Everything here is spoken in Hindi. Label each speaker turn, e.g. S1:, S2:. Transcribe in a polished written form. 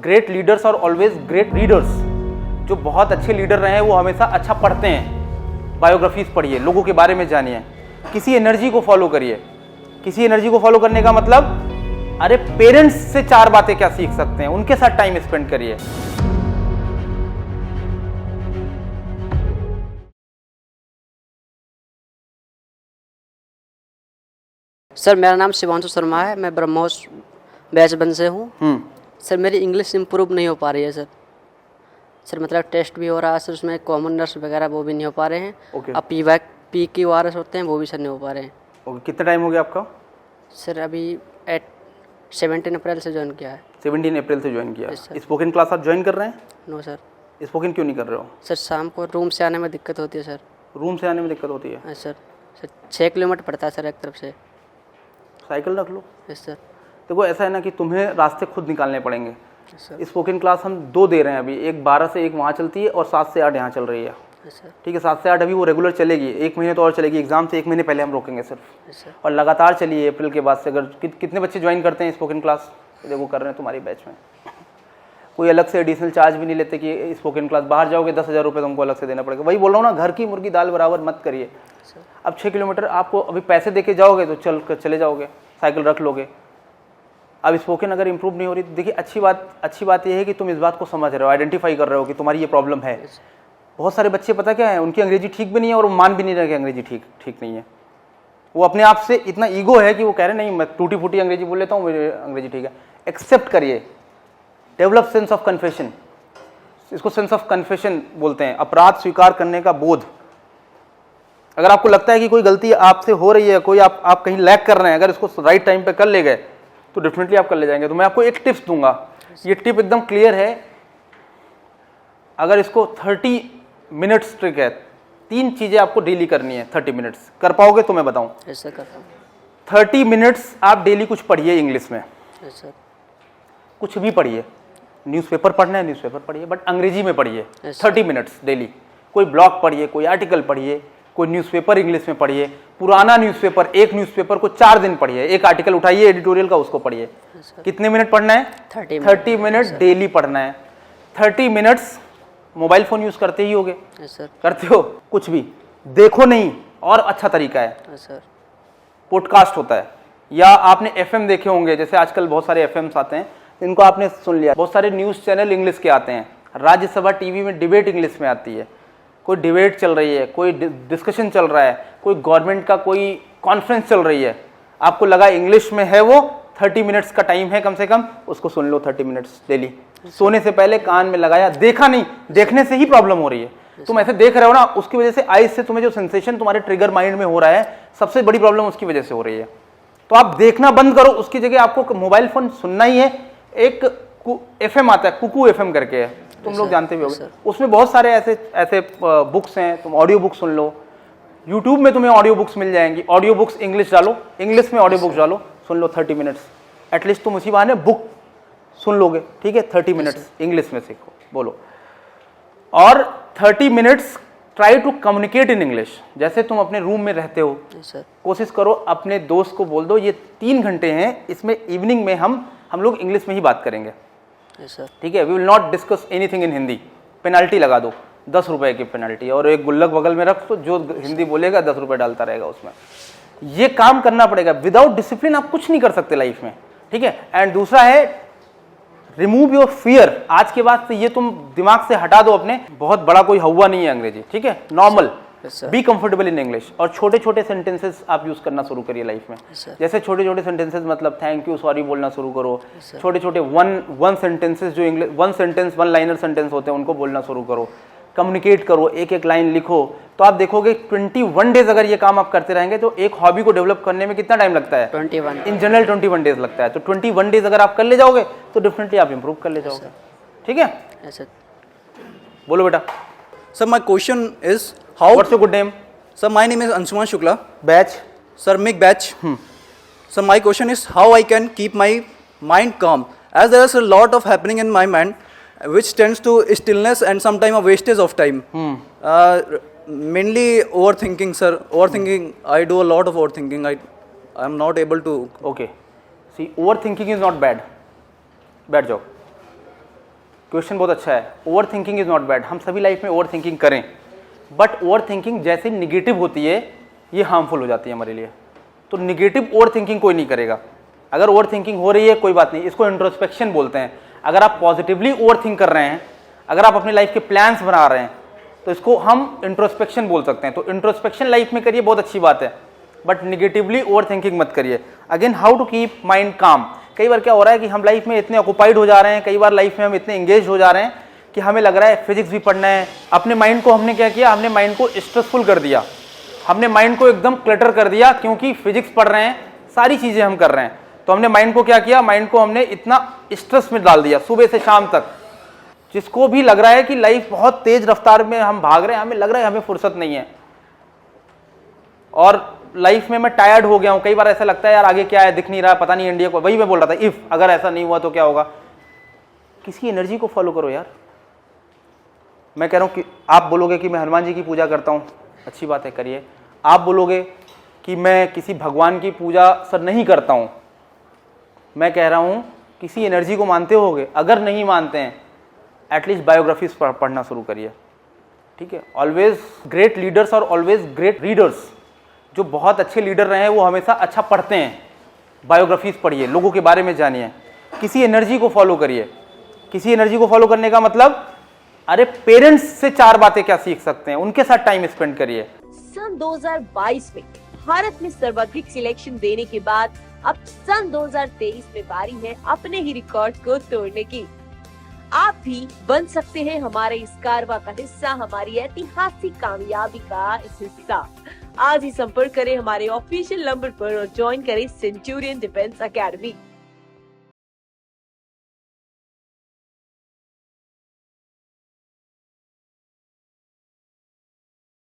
S1: ग्रेट लीडर्स और ऑलवेज ग्रेट रीडर्स। जो बहुत अच्छे लीडर रहे हैं वो हमेशा अच्छा पढ़ते हैं, बायोग्राफीज पढ़िए, लोगों के बारे में जानिए, किसी एनर्जी को फॉलो करिए। किसी एनर्जी को फॉलो करने का मतलब, अरे पेरेंट्स से 4 बातें क्या सीख सकते हैं, उनके साथ टाइम स्पेंड करिए।
S2: सर मेरा नाम शिवांशु शर्मा है, मैं ब्रह्मोस बैच बन से हूँ। सर मेरी इंग्लिश इम्प्रूव नहीं हो पा रही है सर। सर मतलब टेस्ट भी हो रहा है सर, उसमें कॉमनर्स वगैरह वो भी नहीं हो पा रहे हैं। अब PQRS होते हैं वो भी सर नहीं हो पा रहे हैं।
S1: कितना टाइम हो गया आपका?
S2: सर अभी 17 अप्रैल से ज्वाइन किया है।
S1: 17 अप्रैल से ज्वाइन किया। स्पोकन क्लास आप ज्वाइन कर रहे हैं?
S2: No sir.
S1: स्पोकन क्यों नहीं कर रहे हो?
S2: सर शाम को रूम से आने में दिक्कत होती है सर।
S1: रूम से आने में दिक्कत होती है?
S2: सर 6 किलोमीटर पड़ता है सर एक तरफ से।
S1: साइकिल रख लो।
S2: Yes sir.
S1: देखो ऐसा है ना कि तुम्हें रास्ते खुद निकालने पड़ेंगे। स्पोकन क्लास हम 2 दे रहे हैं अभी, एक 12 से 1 वहाँ चलती है और 7 से 8 यहाँ चल रही है। ठीक है, 7 से 8 अभी वो रेगुलर चलेगी, 1 महीने तो और चलेगी, एग्जाम से 1 महीने पहले हम रोकेंगे सिर्फ। और लगातार चलिए अप्रैल के बाद से। अगर कितने बच्चे ज्वाइन करते हैं स्पोकन क्लास? देखो कर रहे हैं तुम्हारी बैच में। कोई अलग से एडिशनल चार्ज भी नहीं लेते कि स्पोकन क्लास बाहर जाओगे 10,000 रुपये तुमको अलग से देना पड़ेगा। वही बोल रहा हूँ ना, घर की मुर्गी दाल बराबर मत करिए। अब 6 किलोमीटर आपको अभी पैसे दे के जाओगे तो चले जाओगे, साइकिल रख लोगे। अब स्पोकन अगर इंप्रूव नहीं हो रही तो देखिए अच्छी बात यह है कि तुम इस बात को समझ रहे हो, आइडेंटिफाई कर रहे हो कि तुम्हारी ये प्रॉब्लम है। बहुत सारे बच्चे पता क्या है, उनकी अंग्रेजी ठीक भी नहीं है और वो मान भी नहीं रहे कि अंग्रेजी ठीक नहीं है। वो अपने आप से इतना ईगो है कि वो कह रहे नहीं मैं टूटी फूटी अंग्रेजी बोल लेता हूँ, मेरी अंग्रेजी ठीक है। एक्सेप्ट करिए, डेवलप सेंस ऑफ कन्फेशन। इसको सेंस ऑफ कन्फेशन बोलते हैं, अपराध स्वीकार करने का बोध। अगर आपको लगता है कि कोई गलती आपसे हो रही है, कोई आप कहीं लैग कर रहे हैं, अगर इसको राइट टाइम पे कर ले गए तो डेफिनेटली आप कर ले जाएंगे। तो मैं आपको एक टिप्स दूंगा, ये टिप एकदम क्लियर है। अगर इसको 30 मिनट्स ट्रिक है, 3 चीजें आपको डेली करनी है। 30 मिनट्स कर पाओगे तो मैं बताऊं। 30 मिनट्स आप डेली कुछ पढ़िए इंग्लिश में। कुछ भी पढ़िए, न्यूज़पेपर पढ़ना है न्यूज़पेपर पढ़िए, बट अंग्रेजी में पढ़िए। 30 मिनट्स डेली। कोई ब्लॉग पढ़िए, कोई आर्टिकल पढ़िए, कोई न्यूज़पेपर इंग्लिश में पढ़िए। पुराना न्यूज़पेपर, एक न्यूज़पेपर को 4 दिन पढ़िए। एक आर्टिकल उठाइए एडिटोरियल का, उसको पढ़िए। कितने मिनट पढ़ना है? 30 मिनट डेली पढ़ना है। 30 मिनट्स मोबाइल फोन यूज करते ही होगे? करते हो? कुछ भी देखो नहीं, और अच्छा तरीका है पॉडकास्ट होता है, या आपने FM देखे होंगे, जैसे आजकल बहुत सारे FMs आते हैं, इनको आपने सुन लिया। बहुत सारे न्यूज़ चैनल इंग्लिश के आते हैं। राज्यसभा टीवी में डिबेट इंग्लिश में आती है। कोई डिबेट चल रही है, कोई डिस्कशन चल रहा है, कोई गवर्नमेंट का कोई कॉन्फ्रेंस चल रही है, आपको लगा इंग्लिश में है वो, 30 मिनट्स का टाइम है कम से कम, उसको सुन लो 30 मिनट्स डेली। सोने से पहले कान में लगाया, देखा नहीं, देखने से ही प्रॉब्लम हो रही है। तुम ऐसे देख रहे हो ना, उसकी वजह से आईज से तुम्हें जो सेंसेशन तुम्हारे ट्रिगर माइंड में हो रहा है, सबसे बड़ी प्रॉब्लम उसकी वजह से हो रही है। तो आप देखना बंद करो, उसकी जगह आपको मोबाइल फोन सुनना ही है। एक FM आता है, कुकू FM करके है, तुम लोग जानते भी होंगे। उसमें बहुत सारे ऐसे बुक्स हैं, तुम ऑडियो बुक सुन लो। यूट्यूब में तुम्हें ऑडियो बुक्स मिल जाएंगी। ऑडियो बुक्स इंग्लिश डालो, इंग्लिश में ऑडियो बुक्स डालो, सुन लो 30 मिनट्स। एटलीस्ट तुम उसी बहाने बुक सुन लोगे। ठीक है, 30 मिनट्स इंग्लिश में सीखो, बोलो। और 30 minutes try to communicate in English. जैसे तुम अपने रूम में रहते हो, कोशिश करो अपने दोस्त को बोल दो ये 3 घंटे हैं, इसमें इवनिंग में हम लोग इंग्लिश में ही बात करेंगे। ठीक है, we will not discuss anything in Hindi. Penalty लगा दो, 10 रुपए की पेनाल्टी, और एक गुल्लक बगल में रख दो, जो हिंदी बोलेगा 10 रुपए डालता रहेगा उसमें। ये काम करना पड़ेगा। विदाउट डिसिप्लिन आप कुछ नहीं कर सकते लाइफ में। ठीक है। एंड दूसरा है रिमूव योर फियर। आज के बाद से ये तुम दिमाग से हटा दो अपने, बहुत बड़ा कोई हवा नहीं है अंग्रेजी। ठीक है, normal, be comfortable in English. और छोटे छोटे सेंटेंसेस आप यूज करना शुरू करिए लाइफ में। जैसे छोटे छोटे सेंटेंसेस मतलब थैंक यू, सॉरी बोलना शुरू करो। छोटे छोटे वन सेंटेंसेस जो इंग्लिश, वन लाइनर सेंटेंस होते हैं, उनको बोलना शुरू करो। कम्युनिकेट करो, एक एक लाइन लिखो। तो आप देखोगे 21 डेज अगर ये काम आप करते रहेंगे तो एक हॉबी को डेवलप करने में कितना टाइम लगता है?
S2: 21
S1: इन जनरल 21 डेज लगता है। तो 21 डेज अगर आप कर ले जाओगे तो डेफिनेटली आप इंप्रूव कर ले जाओगे। ठीक है, बोलो बेटा।
S3: Sir my question is how,
S1: what's your good name?
S3: Sir my name is Anshuman Shukla,
S1: batch
S3: sir MiG batch. Sir my question is how I can keep my mind calm as there is a lot of happening in my mind which tends to stillness and sometimes a wastage of time. Mainly overthinking, sir. Overthinking, I do a lot of overthinking. I am not able to.
S1: Okay. See, overthinking is not bad. Bad job. Question बहुत अच्छा है। Over thinking is not bad, हम सभी लाइफ में ओवर थिंकिंग करें, बट ओवर थिंकिंग जैसे निगेटिव होती है ये हार्मफुल हो जाती है हमारे लिए। तो निगेटिव ओवर थिंकिंग कोई नहीं करेगा। अगर ओवर थिंकिंग हो रही है कोई बात नहीं, इसको इंट्रोस्पेक्शन बोलते हैं। अगर आप पॉजिटिवली ओवर थिंक कर रहे हैं, अगर आप अपनी लाइफ के प्लान्स बना रहे हैं, तो इसको हम इंट्रोस्पेक्शन बोल सकते हैं। तो इंट्रोस्पेक्शन लाइफ में करिए, बहुत अच्छी बात है, बट निगेटिवली ओवर थिंकिंग मत करिए। Again, how to keep mind calm. कई बार क्या हो रहा है कि हम लाइफ में इतने ऑक्युपाइड हो जा रहे हैं, कई बार लाइफ में हम इतने एंगेज हो जा रहे हैं कि हमें लग रहा है फिजिक्स भी पढ़ना है। अपने माइंड को हमने क्या किया, हमने माइंड को स्ट्रेसफुल कर दिया, हमने माइंड को एकदम क्लटर कर दिया, क्योंकि फिजिक्स पढ़ रहे हैं, सारी चीजें हम कर रहे हैं, तो हमने माइंड को क्या किया, माइंड को हमने इतना स्ट्रेस में डाल दिया सुबह से शाम तक। जिसको भी लग रहा है कि लाइफ बहुत तेज रफ्तार में हम भाग रहे हैं, हमें लग रहा है हमें फुर्सत नहीं है, और लाइफ में मैं टायर्ड हो गया हूं। कई बार ऐसा लगता है यार आगे क्या है, दिख नहीं रहा, पता नहीं इंडिया को। वही मैं बोल रहा था, इफ अगर ऐसा नहीं हुआ तो क्या होगा। किसी एनर्जी को फॉलो करो यार। मैं कह रहा हूं कि आप बोलोगे कि मैं हनुमान जी की पूजा करता हूं, अच्छी बात है, करिए। आप बोलोगे कि मैं किसी भगवान की पूजा सर नहीं करता हूं, मैं कह रहा हूं किसी एनर्जी को मानते होगे। अगर नहीं मानते हैं, एटलीस्ट बायोग्राफीज पढ़ना शुरू करिए, ठीक है। ऑलवेज ग्रेट लीडर्स और ऑलवेज ग्रेट रीडर्स। जो बहुत अच्छे लीडर रहे हैं वो हमेशा अच्छा पढ़ते हैं। बायोग्राफीज पढ़िए, लोगों के बारे में जानिए, किसी एनर्जी को फॉलो करिए। किसी एनर्जी को फॉलो करने का मतलब, अरे पेरेंट्स से 4 बातें क्या सीख सकते हैं, उनके साथ टाइम स्पेंड करिए।
S4: सन 2022 में भारत में सर्वाधिक सिलेक्शन देने के बाद अब सन 2023 में बारी है अपने ही रिकॉर्ड को तोड़ने की। आप भी बन सकते हैं हमारे इस कारवां का हिस्सा, हमारी ऐतिहासिक कामयाबी का इस हिस्सा। आज ही संपर्क करें हमारे ऑफिशियल नंबर पर और ज्वाइन करें सेंचुरियन डिफेंस एकेडमी।